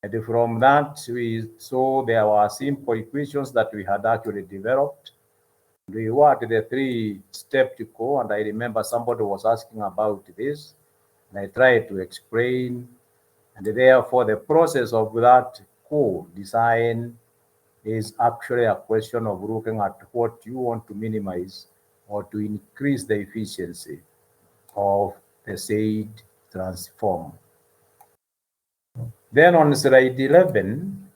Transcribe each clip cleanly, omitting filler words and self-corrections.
And from that, we saw there were simple equations that we had actually developed. We worked the three-step to go, and I remember somebody was asking about this, and I tried to explain. And therefore, the process of that core design is actually a question of looking at what you want to minimize or to increase the efficiency of the said transformer. Then on slide 11,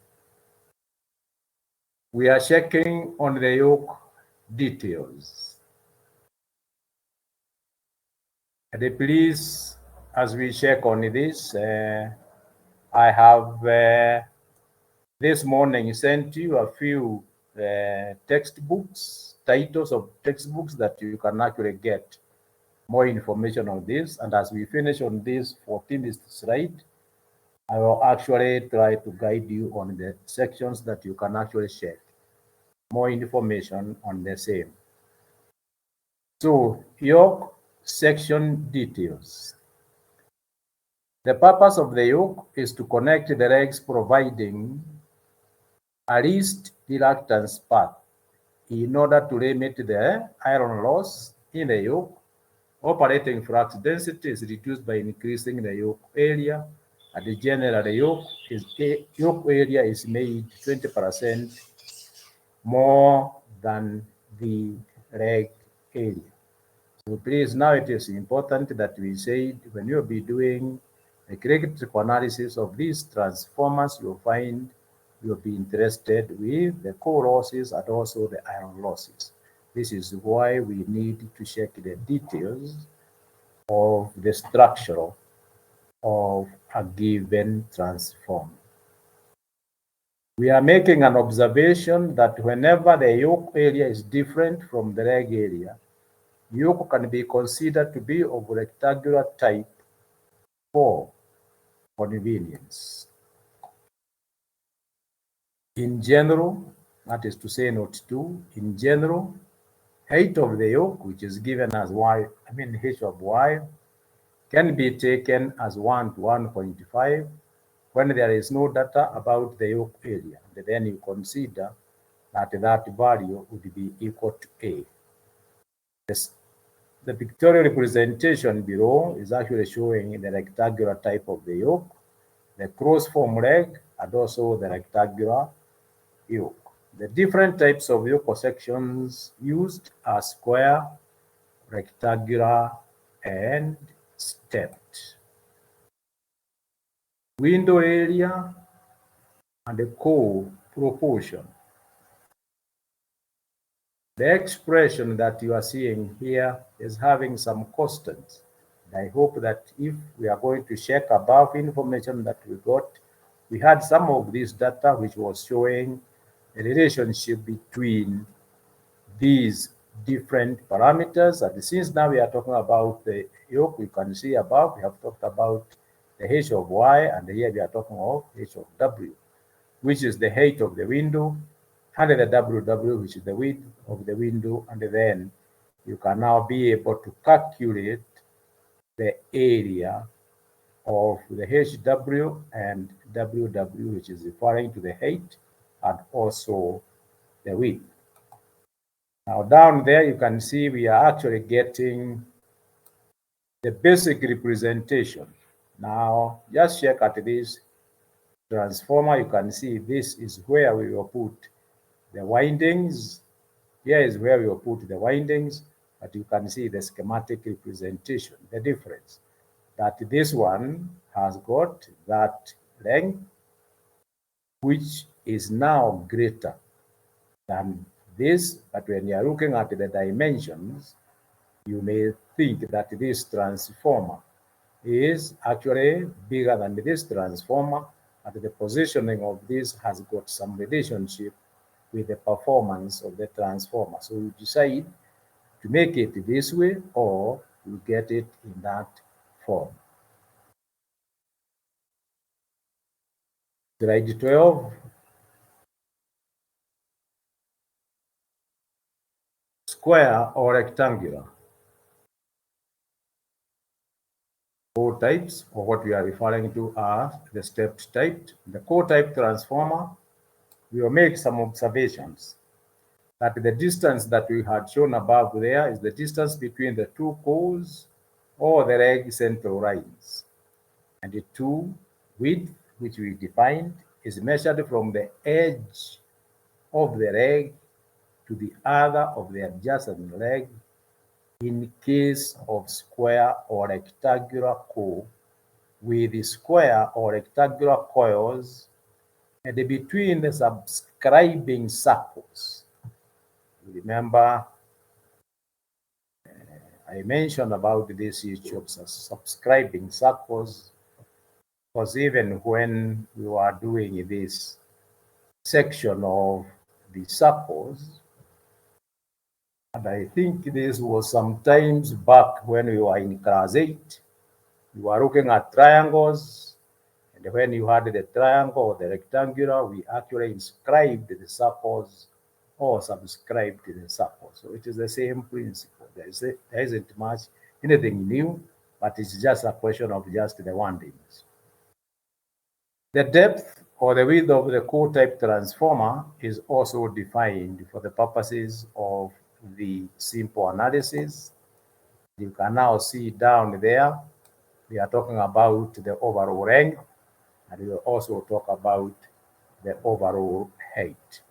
we are checking on the yoke details. And please, as we check on this, I have this morning sent you a few textbooks, titles of textbooks that you can actually get more information on this. And as we finish on this 14th slide, I will actually try to guide you on the sections that you can actually check more information on the same. So, yoke section details. The purpose of the yoke is to connect the legs, providing a least reluctance path in order to limit the iron loss in the yoke. Operating flux density is reduced by increasing the yoke area, and the general yoke area is made 20% more than the leg area. So please, now it is important that we say when you'll be doing a critical analysis of these transformers, you'll find you'll be interested with the core losses and also the iron losses. This is why we need to check the details of the structure of a given transformer. We are making an observation that whenever the yoke area is different from the leg area, yoke can be considered to be of rectangular type for convenience. In general, that is to say, note 2, in general, height of the yoke, which is given as y, h of y, can be taken as 1 to 1.5 when there is no data about the yoke area. And then you consider that that value would be equal to A. The pictorial representation below is actually showing the rectangular type of the yoke, the cross-form leg, and also the rectangular yoke. The different types of yoke sections used are square, rectangular, and stepped. Window area and the core proportion. The expression that you are seeing here is having some constants. I hope that if we are going to check above information that we got, we had some of this data which was showing a relationship between these different parameters. And since now we are talking about the yoke, you can see above, we have talked about the h of y, and here we are talking of h of w, which is the height of the window, and the WW, which is the width of the window, and then you can now be able to calculate the area of the HW and WW, which is referring to the height and also the width. Now down there you can see we are actually getting the basic representation. Now just check at this transformer, you can see this is where we will put the windings. Here is where we will put the windings, but you can see the schematic representation, the difference, that this one has got that length, which is now greater than this, but when you are looking at the dimensions, you may think that this transformer is actually bigger than this transformer, and the positioning of this has got some relationship with the performance of the transformer. So you decide to make it this way or you get it in that form. Slide 12. Square or rectangular. core types, or what we are referring to as the stepped type. The core type transformer, we will make some observations that the distance that we had shown above there is the distance between the two cores or the reg central lines. And the two width, which we defined, is measured from the edge of the reg to the other of the adjacent leg in case of square or rectangular core with square or rectangular coils and between the subscribing circles. Remember, I mentioned about this issue of subscribing circles because even when we were doing this section of the circles, and I think this was sometimes back when we were in class 8, we were looking at triangles, and when you had the triangle or the rectangular, we actually inscribed the circles or subscribed the circles. So it is the same principle. There isn't much anything new, but it's just a question of just the windings. The depth or the width of the core type transformer is also defined for the purposes of the simple analysis. You can now see down there, we are talking about the overall length, and we will also talk about the overall height.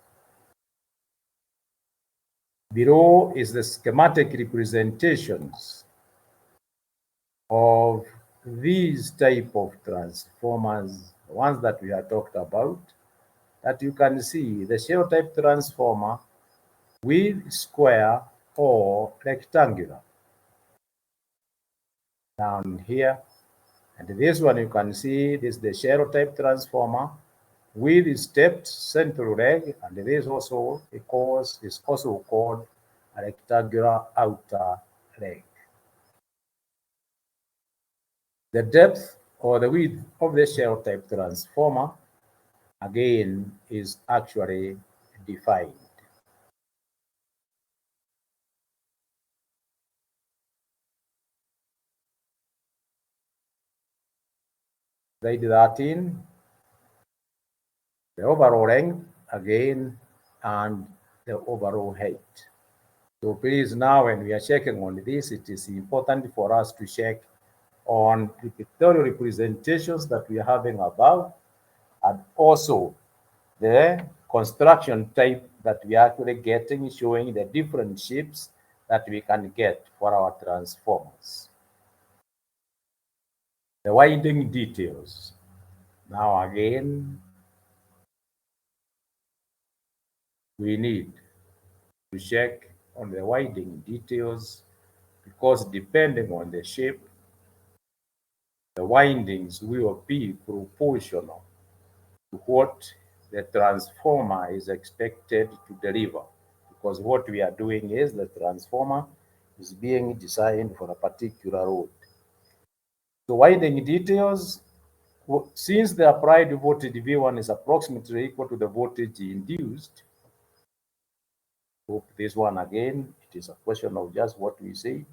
Below is the schematic representations of these type of transformers, the ones that we have talked about, that you can see the shell type transformer with square or rectangular down here. And this one you can see this is the shell type transformer with stepped central leg, and this also is also called a rectangular outer leg. The depth or the width of the shell type transformer again is actually defined. Slide 13, the overall length again and the overall height. So please now when we are checking on this, it is important for us to check on the pictorial representations that we are having above and also the construction type that we are actually getting, showing the different shapes that we can get for our transformers. The winding details. Now again, we need to check on the winding details because depending on the shape, the windings will be proportional to what the transformer is expected to deliver. Because what we are doing is the transformer is being designed for a particular load. So winding details, since the applied voltage V1 is approximately equal to the voltage induced, this one again, it is a question of just what we say,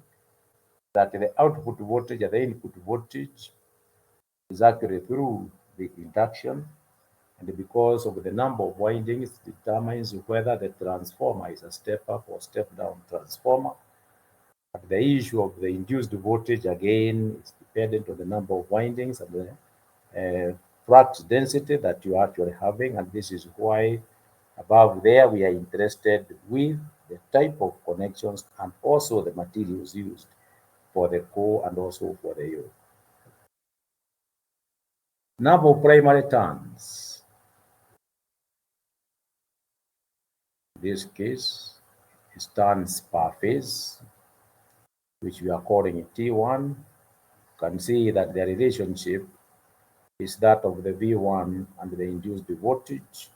that the output voltage and the input voltage is actually through the induction, and because of the number of windings determines whether the transformer is a step-up or step-down transformer. But the issue of the induced voltage again is dependent on the number of windings and the flux density that you are actually having, and this is why above there we are interested with the type of connections and also the materials used for the core and also for the yoke. Number of primary turns. In this case, is turns per phase, which we are calling T1. You can see that the relationship is that of the V1 and the induced voltage.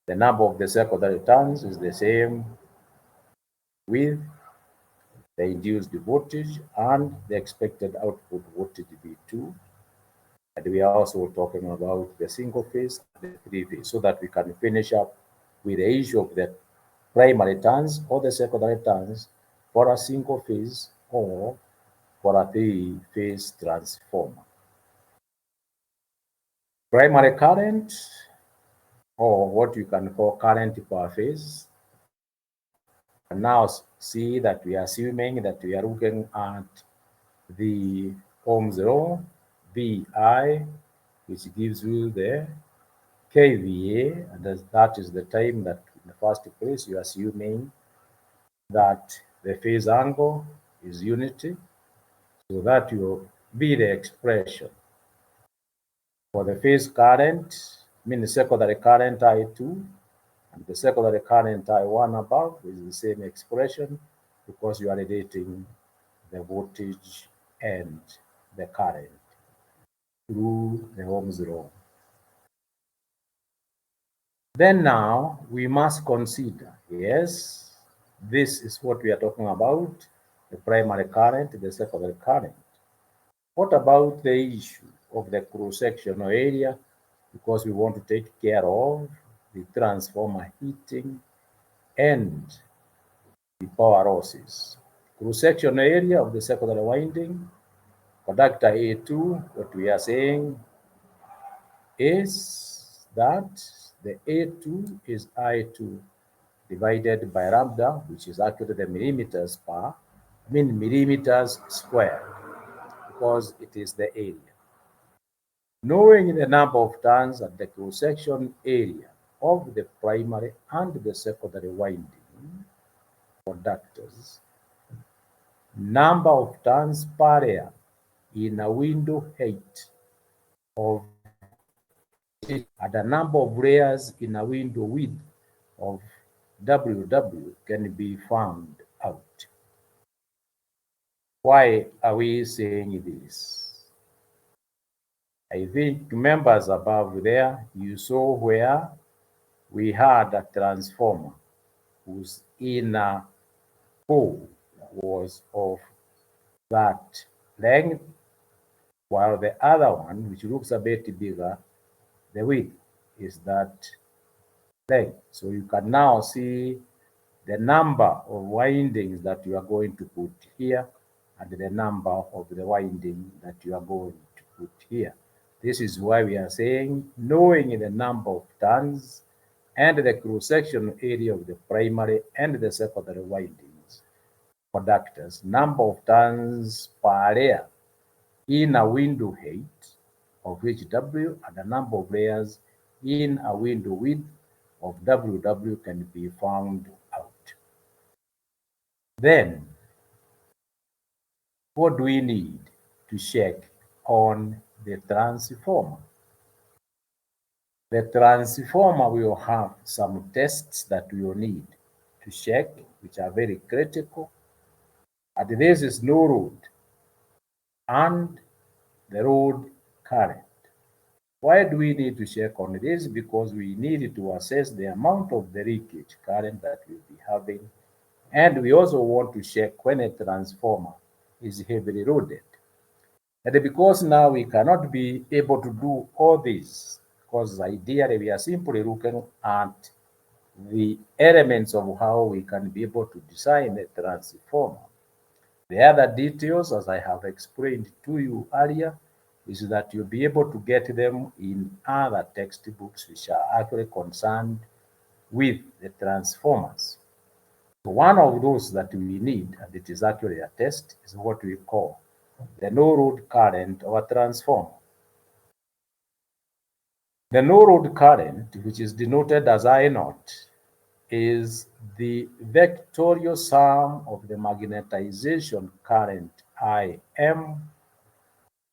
The number of the secondary turns is the same with the induced voltage and the expected output voltage V2. And we are also talking about the single phase and the three phase so that we can finish up with the issue of the primary turns or the secondary turns for a single phase or for a three-phase transformer. Primary current, or what you can call current per phase. And now see that we are assuming that we are looking at the Ohm's law, VI, which gives you the kVA, and that is the time that in the first place you are assuming that the phase angle is unity, so that will be the expression for the phase current, means secondary current I2, and the secondary current I1 above is the same expression because you are relating the voltage and the current through the Ohm's law. Then now we must consider, yes, this is what we are talking about, the primary current, the secondary current. What about the issue of the cross-sectional area? Because we want to take care of the transformer heating and the power losses. Cross-sectional area of the secondary winding, conductor A2, what we are saying is that the A2 is I2 divided by lambda, which is actually the millimeters per, millimeters squared, because it is the area. Knowing the number of turns at the cross-section area of the primary and the secondary winding conductors, number of turns per layer in a window height of and a number of layers in a window width of WW can be found out. Why are we saying this? I think members above there, you saw where we had a transformer whose inner pole was of that length, while the other one, which looks a bit bigger, the width is that length. So you can now see the number of windings that you are going to put here and the number of the winding that you are going to put here. This is why we are saying knowing the number of turns and the cross-section area of the primary and the secondary windings conductors, number of turns per layer in a window height of which W and the number of layers in a window width of WW can be found out. Then, what do we need to check on the transformer? The transformer will have some tests that we will need to check, which are very critical. And this is no load and the load current. Why do we need to check on this? Because we need to assess the amount of the leakage current that we'll be having. And we also want to check when a transformer is heavily loaded. And because now we cannot be able to do all this, because ideally we are simply looking at the elements of how we can be able to design a transformer. The other details, as I have explained to you earlier, is that you'll be able to get them in other textbooks which are actually concerned with the transformers. So one of those that we need, and it is actually a test, is what we call the no-load current of a transformer. The no-load current, which is denoted as I naught, is the vectorial sum of the magnetization current IM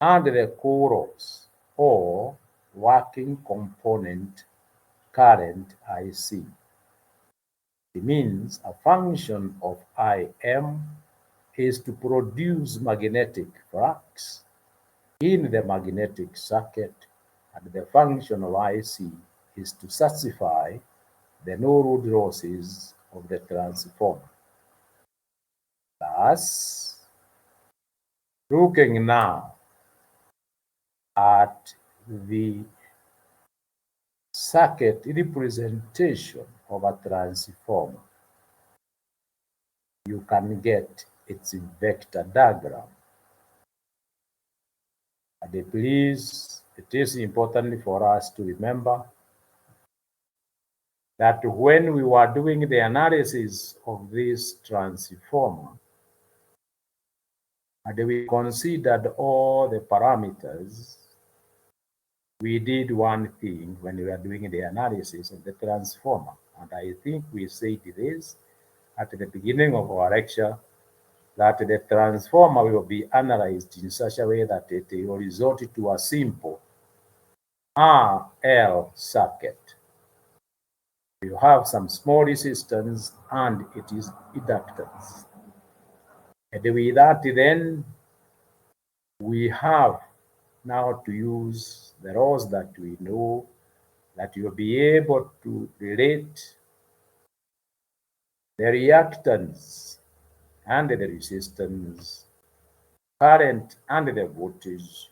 and the core loss or working component current IC. It means a function of IM is to produce magnetic flux in the magnetic circuit, and the function of IC is to satisfy the no-load losses of the transformer. Thus, looking now at the circuit representation of a transformer, you can get its vector diagram. And please, it is important for us to remember that when we were doing the analysis of this transformer, and we considered all the parameters, we did one thing when we were doing the analysis of the transformer. And I think we said this at the beginning of our lecture, that the transformer will be analyzed in such a way that it will result to a simple RL circuit. You have some small resistance and it is inductance. And with that, then we have now to use the laws that we know, that you'll be able to relate the reactance and the resistance, current and the voltage,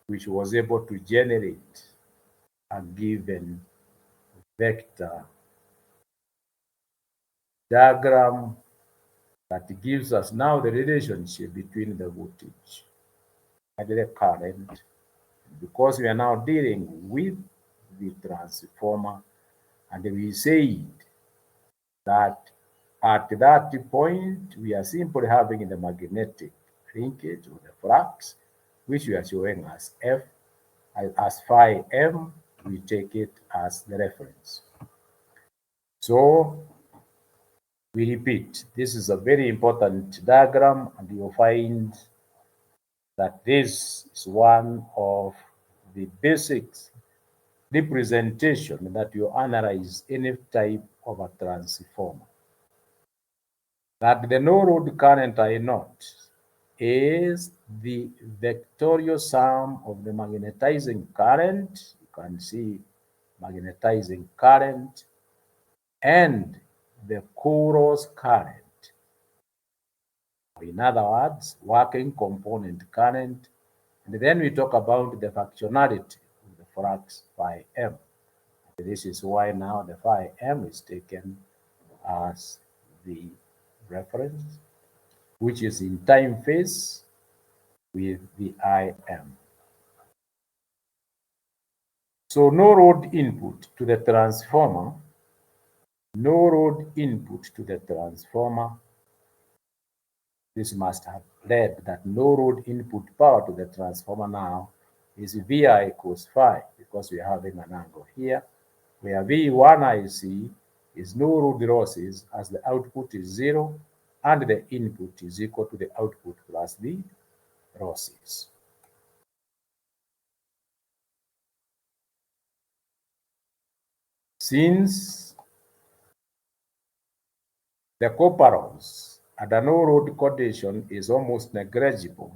which was able to generate a given vector diagram that gives us now the relationship between the voltage and the current. Because we are now dealing with the transformer, and we said that at that point we are simply having the magnetic linkage or the flux, which we are showing as F, as phi m, we take it as the reference. So we repeat, this is a very important diagram, and you'll find that this is one of the basics representation that you analyze any type of a transformer. That the no load current I naught is the vectorial sum of the magnetizing current. You can see magnetizing current and the chorus current. In other words, working component current. And then we talk about the functionality of the flux phi m. This is why now the phi m is taken as the reference, which is in time phase with the Im. So no load input to the transformer, no load input to the transformer. This must have led that no load input power to the transformer now is Vi equals phi, because we are having an angle here where V1IC is no load losses, as the output is 0 and the input is equal to the output plus the losses. Since the copper loss at a no load condition is almost negligible,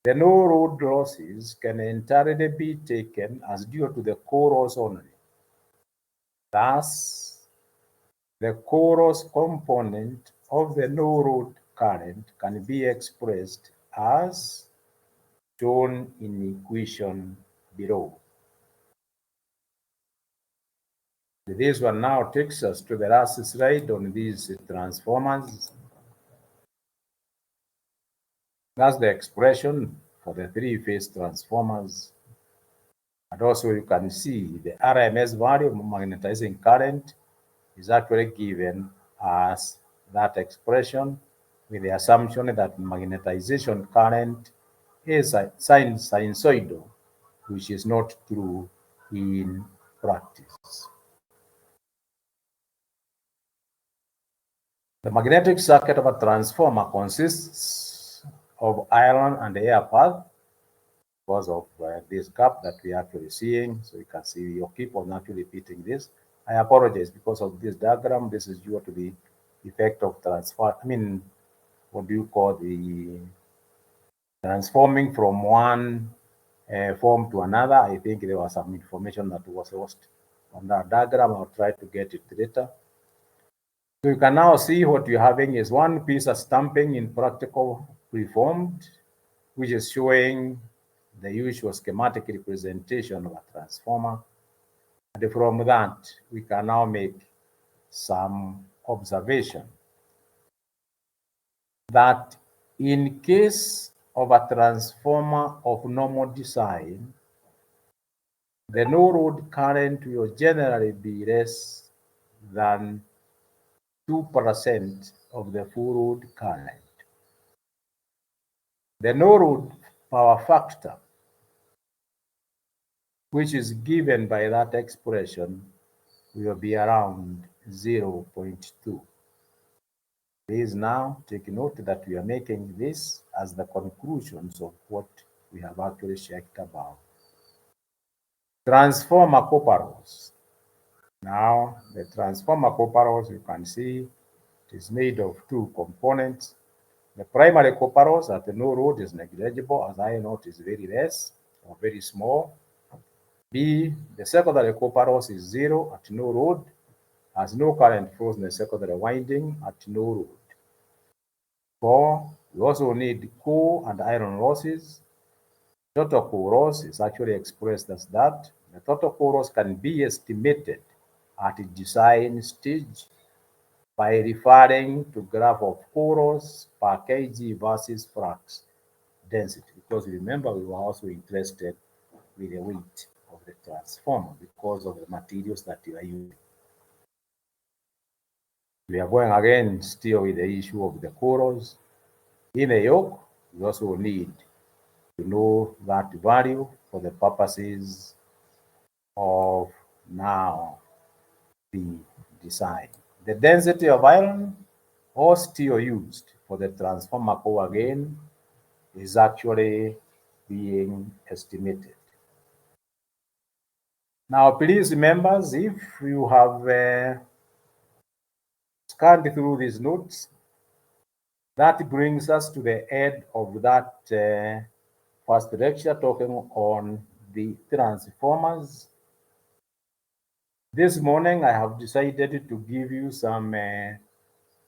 the no load losses can entirely be taken as due to the core loss only. Thus, the core loss component of the no load current can be expressed as shown in equation below. This one now takes us to the last slide on these transformers. That's the expression for the three-phase transformers. And also you can see the RMS value of magnetizing current is actually given as that expression, with the assumption that magnetization current is sinusoidal, which is not true in practice. The magnetic circuit of a transformer consists of iron and air path because of this gap that we are actually seeing. So you can see you keep on actually repeating this. I apologize because of this diagram. This is due to the effect of what do you call the transforming from one form to another. I think there was some information that was lost on that diagram. I'll try to get it later. So you can now see what you're having is one piece of stamping in practical preformed, which is showing the usual schematic representation of a transformer. And from that, we can now make some observation that in case of a transformer of normal design, the no load current will generally be less than 2% of the full load current. The no load power factor, which is given by that expression, will be around 0.2. Please now take note that we are making this as the conclusions of what we have actually checked about. Transformer copper loss. Now, the transformer copper loss, you can see it is made of two components. The primary copper loss at no load is negligible, as I note is very less or very small. B, the secondary copper loss is zero at no load, as no current flows in the secondary winding at no load. 4, we also need coal and iron losses. Total coal loss is actually expressed as that. The total coal loss can be estimated at the design stage by referring to graph of coal loss per kg versus flux density, because remember we were also interested with the weight of the transformer because of the materials that you are using. We are going again still with the issue of the coal loss. In a yoke, we also need to know that value for the purposes of now the design. The density of iron or steel used for the transformer core again is actually being estimated. Now, please, members, if you have scanned through these notes, that brings us to the end of that first lecture talking on the transformers. This morning, I have decided to give you some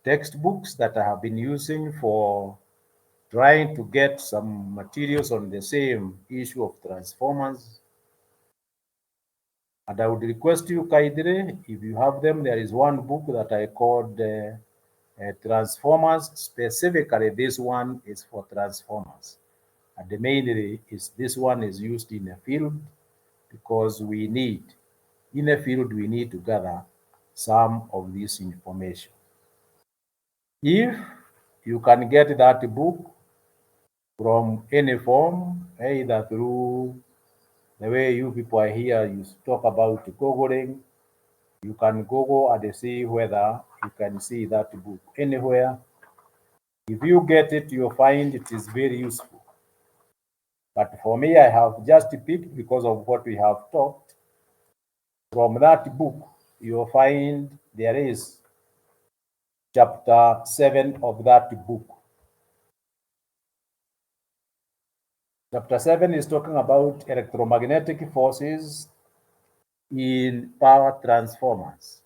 textbooks that I have been using for trying to get some materials on the same issue of transformers. And I would request you kindly, if you have them, there is one book that I called Transformers. Specifically, this one is for transformers. And mainly is this one is used in a field because we need, in a field, we need to gather some of this information. If you can get that book from any form, either through the way you people are here, you talk about Googling, you can Google and see whether you can see that book anywhere. If you get it, you'll find it is very useful. But for me, I have just picked because of what we have talked. From that book, you'll find there is chapter 7 of that book. Chapter 7 is talking about electromagnetic forces in power transformers.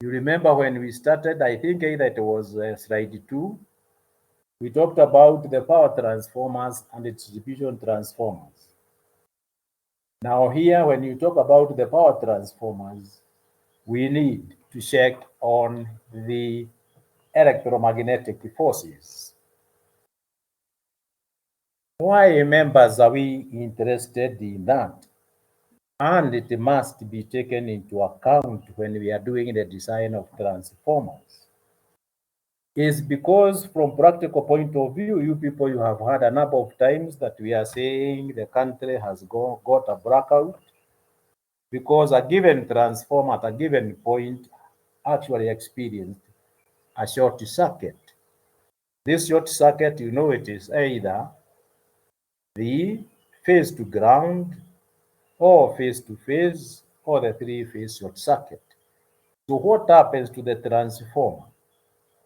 You remember when we started, I think either it was slide 2, we talked about the power transformers and the distribution transformers. Now here, when you talk about the power transformers, we need to check on the electromagnetic forces. Why, members, are we interested in that? And it must be taken into account when we are doing the design of transformers. Is because from practical point of view, you people, you have heard a number of times that we are saying the country has got a blackout because a given transformer at a given point actually experienced a short circuit. This short circuit, you know, it is either the phase to ground or phase to phase or the three-phase short circuit. So what happens to the transformer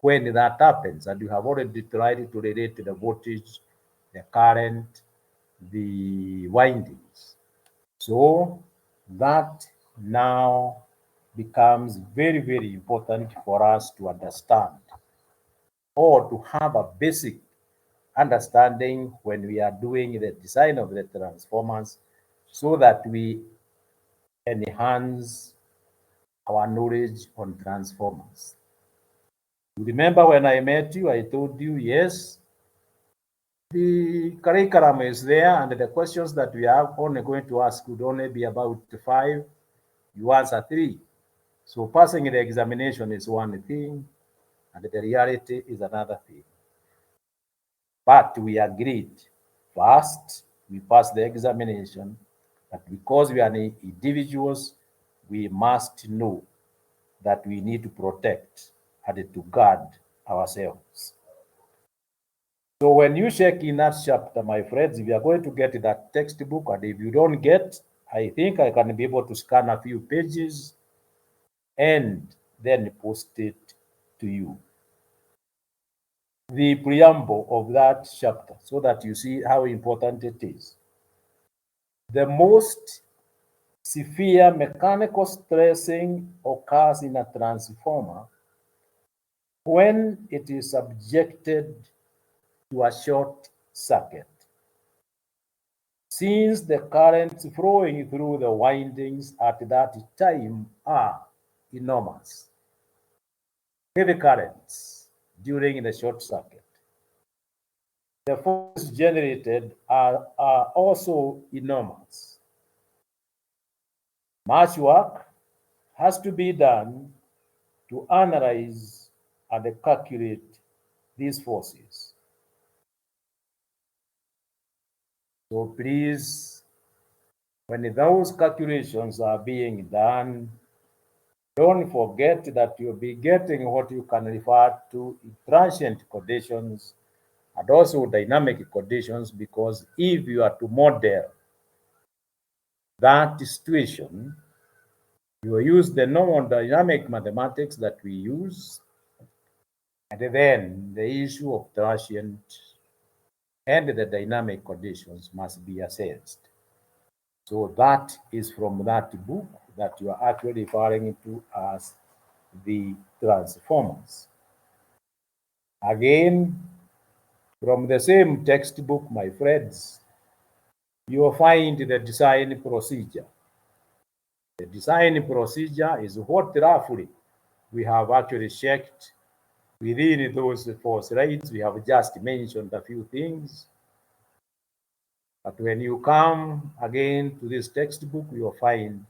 when that happens? And you have already tried to relate the voltage, the current, the windings. So that now becomes very, very important for us to understand or to have a basic understanding when we are doing the design of the transformers so that we enhance our knowledge on transformers. You remember when I met you, I told you, yes, The curriculum is there, and the questions that we are only going to ask would only be about 5. You answer 3. So passing the examination is one thing, and the reality is another thing. But we agreed first, we pass the examination, but because we are individuals, we must know that we need to protect and to guard ourselves. So when you check in that chapter, my friends, if you are going to get that textbook, and if you don't get, I think I can be able to scan a few pages and then post it to you. The preamble of that chapter, so that you see how important it is. The most severe mechanical stressing occurs in a transformer when it is subjected to a short circuit. Since the currents flowing through the windings at that time are enormous, heavy currents during the short circuit, the forces generated are also enormous. Much work has to be done to analyze and calculate these forces. So please, when those calculations are being done, don't forget that you'll be getting what you can refer to transient conditions and also dynamic conditions, because if you are to model that situation, you will use the normal dynamic mathematics that we use, and then the issue of transient and the dynamic conditions must be assessed. So that is from that book that you are actually referring to as the transformers. Again, from the same textbook, my friends, you will find the design procedure. The design procedure is what roughly we have actually checked within those 4 slides. We have just mentioned a few things. But when you come again to this textbook, you will find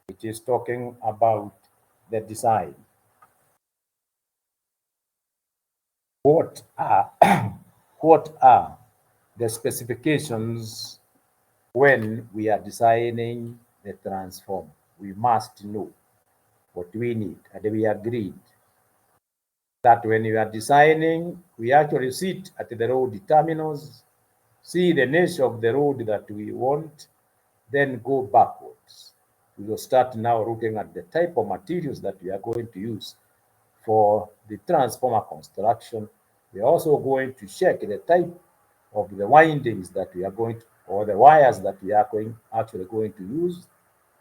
it is talking about the design. What are, what are the specifications when we are designing the transformer? We must know what we need, and we agreed that when we are designing, we actually sit at the road terminals, see the nature of the road that we want, then go backwards. We will start now looking at the type of materials that we are going to use for the transformer construction. We are also going to check the type of the windings that we are going to, or the wires that we are actually going to use,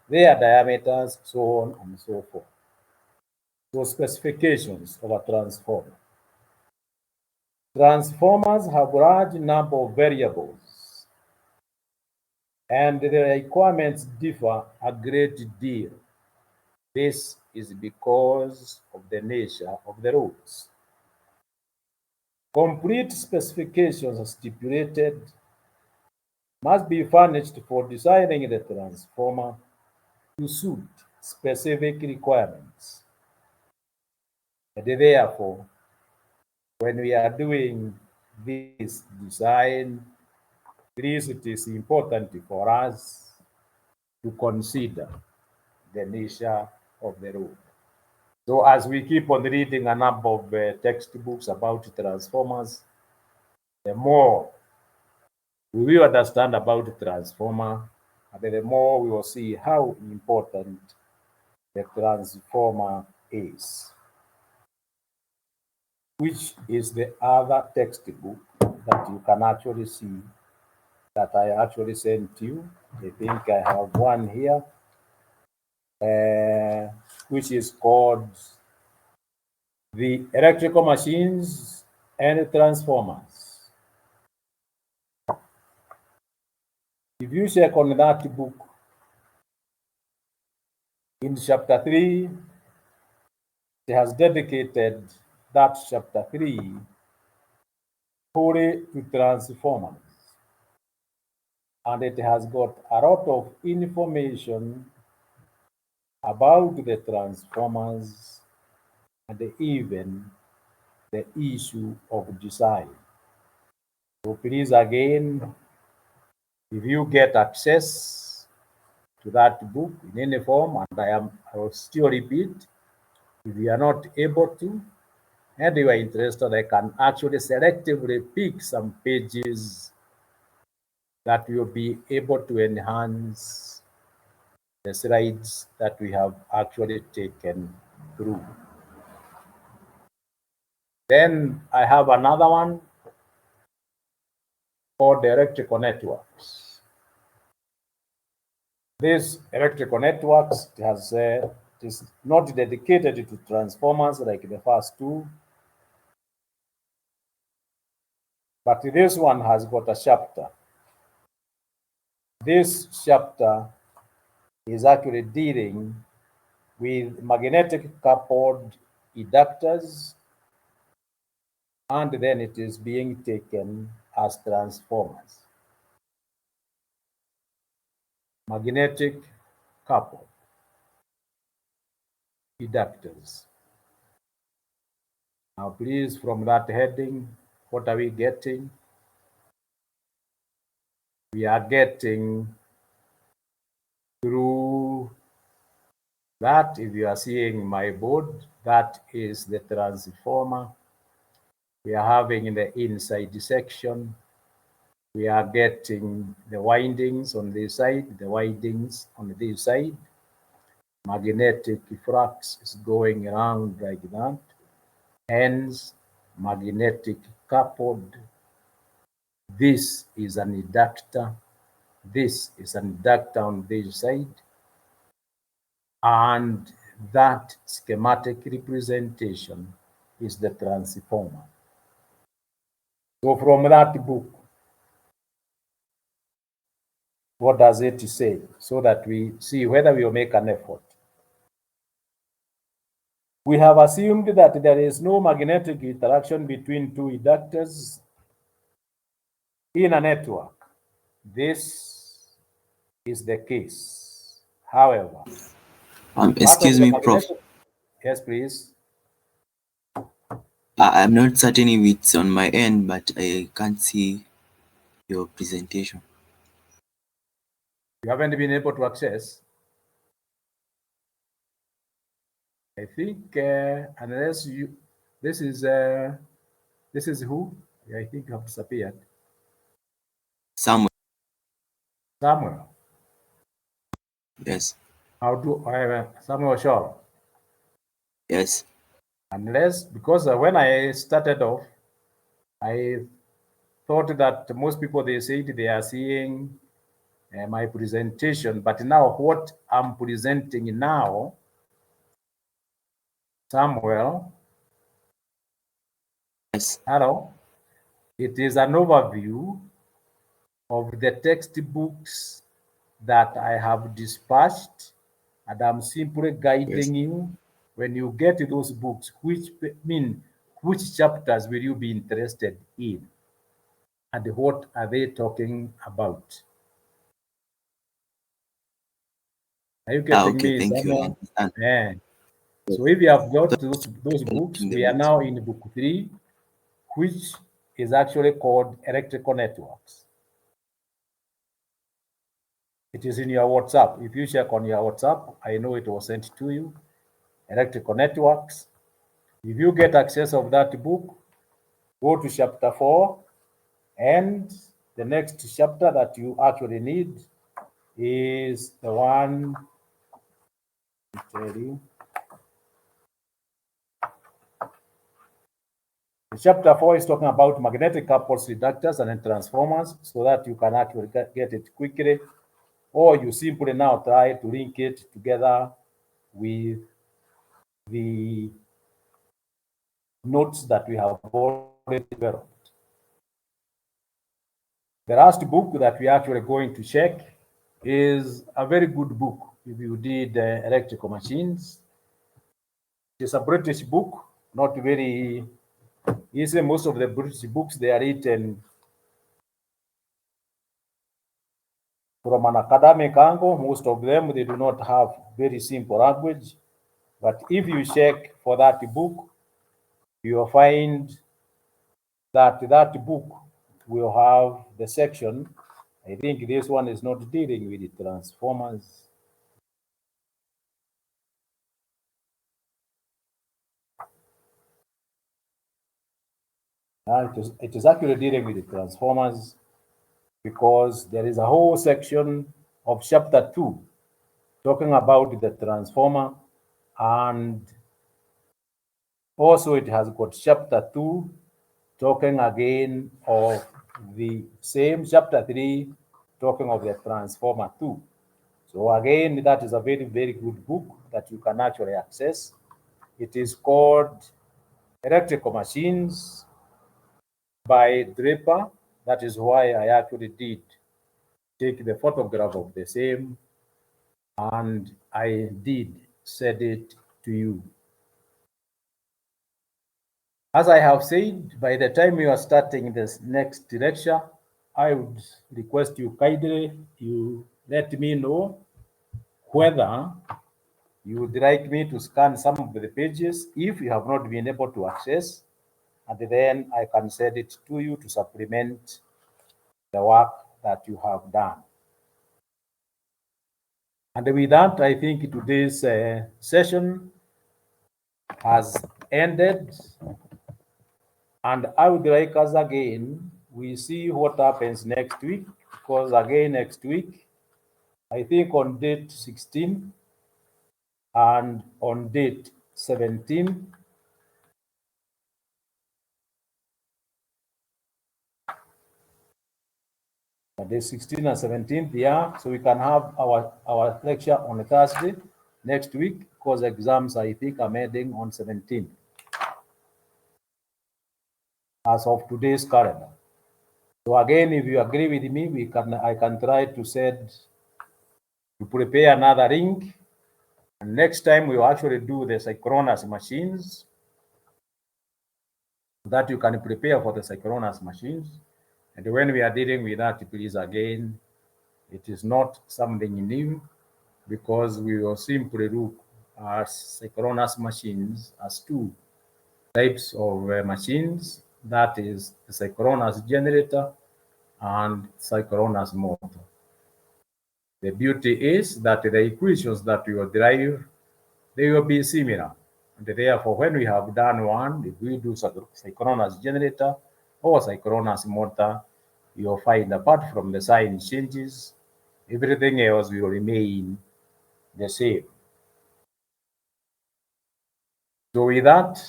their diameters, so on and so forth. So specifications of a transformer. Transformers have a large number of variables, and the requirements differ a great deal. This is because of the nature of the roads. Complete specifications are stipulated must be furnished for designing the transformer to suit specific requirements. And therefore, when we are doing this design, please, it is important for us to consider the nature of the road. So as we keep on reading a number of textbooks about transformers, the more we will understand about the transformer, and the more we will see how important the transformer is. Which is the other textbook that you can actually see that I actually sent you. I think I have one here, which is called The Electrical Machines and Transformers. If you check on that book, in chapter 3, it has dedicated that chapter 3 fully to transformers. And it has got a lot of information about the transformers and even the issue of design. So please again, if you get access to that book in any form, and I will still repeat, if you are not able to, and you are interested, I can actually selectively pick some pages that will be able to enhance the slides that we have actually taken through. Then I have another one called electrical networks. This electrical networks is not dedicated to transformers like the first two, but this one has got a chapter. This chapter is actually dealing with magnetic coupled inductors, and then it is being taken as transformers. Magnetic coupled inductors. Now, please, from that heading, what are we getting? We are getting through that, if you are seeing my board, that is the transformer. We are having in the inside section, we are getting the windings on this side, the windings on this side. Magnetic flux is going around like that. Hence, magnetic coupled. This is an inductor. This is an inductor on this side. And that schematic representation is the transformer. So from that book, what does it say? So that we see whether we will make an effort. We have assumed that there is no magnetic interaction between two inductors in a network. This is the case. However, Excuse me, Prof. Yes, please. I'm not certain if it's on my end, but I can't see your presentation. You haven't been able to access? I think unless you, this is who? I think you have disappeared. Samuel. Samuel. Yes. How do I Samuel Shaw? Yes. Unless, because when I started off, I thought that most people, they said they are seeing my presentation, but now what I'm presenting now, Samuel. Yes. Hello. It is an overview of the textbooks that I have dispatched, and I'm simply guiding you. When you get those books, which chapters will you be interested in, and what are they talking about? Are you getting Okay, me, thank you. I Samuel? understand. Yeah. So if you have got those books, we are now in book 3, which is actually called Electrical Networks. It is in your WhatsApp. If you check on your WhatsApp, I know it was sent to you. Electrical Networks. If you get access of that book, go to chapter 4, and the next chapter that you actually need is the one, I'll tell you. Chapter 4 is talking about magnetic coupled reductors and transformers, so that you can actually get it quickly, or you simply now try to link it together with the notes that we have already developed. The last book that we are actually going to check is a very good book if you did electrical machines. It's a British book, not very You see, most of the British books, they are written from an academic angle. Most of them, they do not have very simple language. But if you check for that book, you will find that that book will have the section. I think this one is not dealing with the transformers. It is actually dealing with the transformers because there is a whole section of chapter 2 talking about the transformer, and also it has got chapter 2 talking again of the same chapter 3 talking of the transformer 2. So again, that is a very, very good book that you can actually access. It is called Electrical Machines by Draper. That is why I actually did take the photograph of the same, and I did send it to you. As I have said, by the time you are starting this next lecture, I would request you kindly, you let me know whether you would like me to scan some of the pages if you have not been able to access, and then I can send it to you to supplement the work that you have done. And with that, I think today's session has ended. And I would like us again, we see what happens next week, because again, next week, I think on date 16 and on date 17, day 16 and 17th, yeah, so we can have our lecture on a Thursday next week, because exams, I think, are ending on 17th as of today's calendar. So again, if you agree with me, I can try to prepare another link. And next time we will actually do the synchronous machines, so that you can prepare for the synchronous machines. And when we are dealing with that, please again, it is not something new, because we will simply look at synchronous machines as two types of machines, that is the synchronous generator and synchronous motor. The beauty is that the equations that we will derive, they will be similar. And therefore, when we have done one, if we do synchronous generator or synchronous motor, you'll find apart from the sign changes, everything else will remain the same. So with that,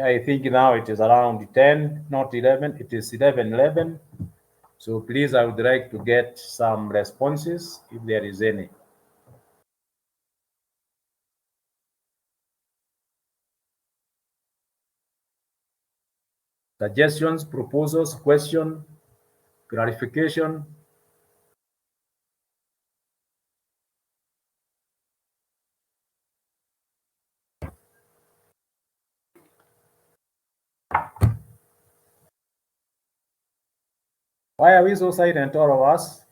I think now it is around 10, not 11, it is 11:11. So please, I would like to get some responses if there is any. Suggestions, proposals, question, clarification. Why are we so silent, all of us?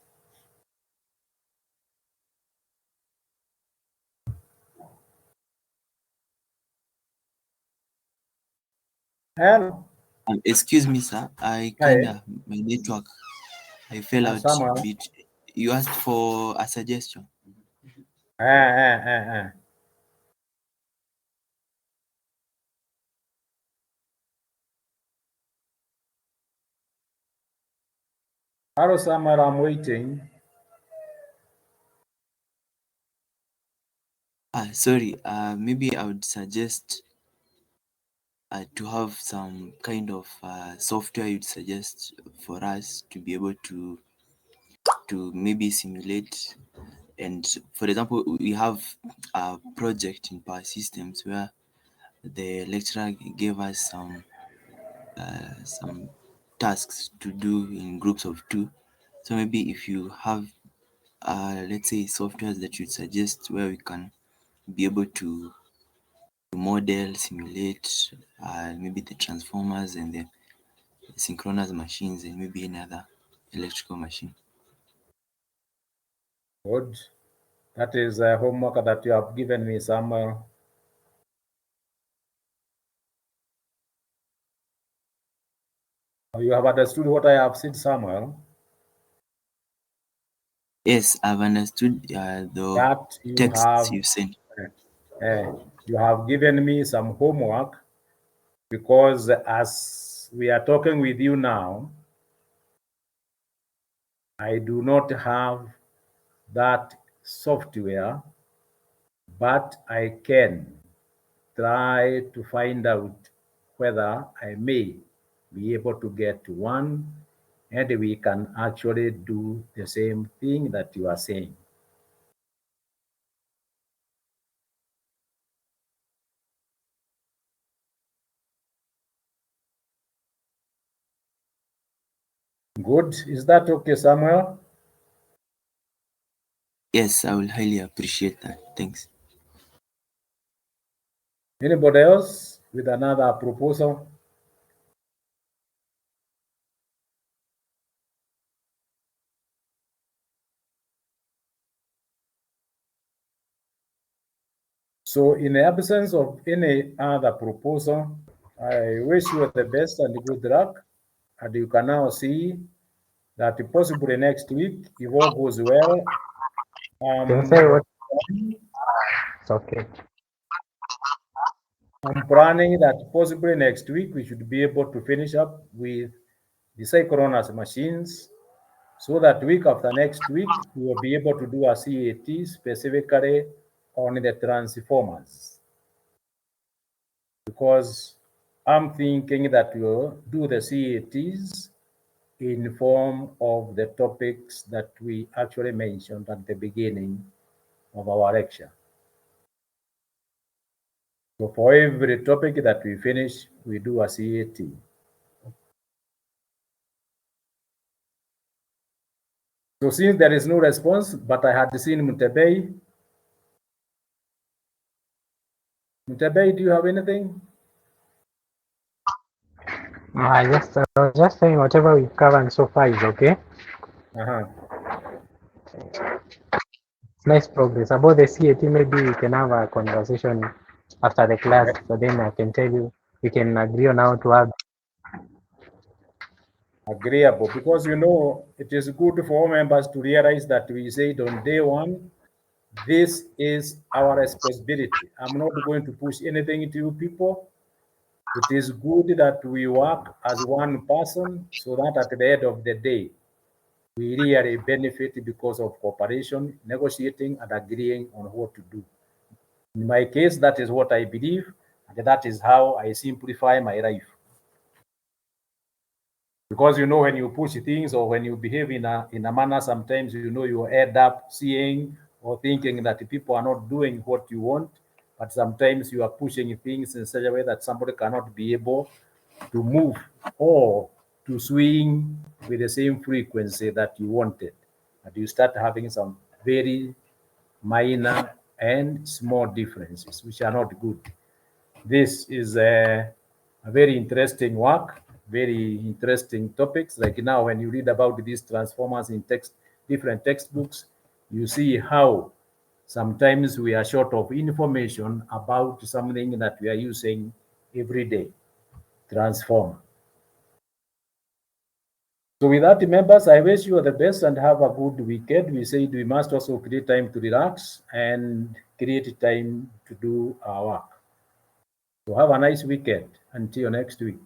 Hello. Excuse me, sir. I Hi. kinda my network. I fell out a Samuel. bit. You asked for a suggestion. Eh. Hello, Samuel. I'm waiting. Sorry. Maybe I would suggest to have some kind of software you'd suggest for us to be able to maybe simulate. And for example, we have a project in power systems where the lecturer gave us some tasks to do in groups of two. So maybe if you have let's say softwares that you suggest where we can be able to model, simulate maybe the transformers and the synchronous machines and maybe any other electrical machine. Good. That is a homework that you have given me, Samuel. You have understood what I have said, Samuel? Yes, I've understood the That texts you sent. you have given me some homework, because as we are talking with you now, I do not have that software, but I can try to find out whether I may be able to get one, and we can actually do the same thing that you are saying. Good. Is that okay, Samuel? Yes, I will highly appreciate that. Thanks. Anybody else with another proposal? So in the absence of any other proposal, I wish you the best and good luck. And you can now see that possibly next week, if all goes well, Can say what? It's okay. I'm planning that possibly next week we should be able to finish up with the synchronous machines, so that week after next week, we will be able to do a CAT specifically on the transformers. Because I'm thinking that we'll do the CATs in form of the topics that we actually mentioned at the beginning of our lecture. So for every topic that we finish, we do a CAT. So since there is no response, but I had seen Mutebei. Mutebei, do you have anything? I was just saying whatever we've covered so far is okay. It's nice progress. About the CAT, maybe we can have a conversation after the class, so then I can tell you, we can agree on how to have. Agreeable, because you know it is good for all members to realize that we said on day one, this is our responsibility. I'm not going to push anything to you people. It is good that we work as one person, so that at the end of the day, we really benefit because of cooperation, negotiating, and agreeing on what to do. In my case, that is what I believe, and that is how I simplify my life. Because you know, when you push things or when you behave in a manner, sometimes you know you end up seeing or thinking that people are not doing what you want, but sometimes you are pushing things in such a way that somebody cannot be able to move or to swing with the same frequency that you wanted. And you start having some very minor and small differences, which are not good. This is a very interesting work, very interesting topics. Like now, when you read about these transformers in different textbooks, you see how sometimes we are short of information about something that we are using every day, transformer. So with that, members, I wish you the best and have a good weekend. We said we must also create time to relax and create time to do our work. So have a nice weekend until next week.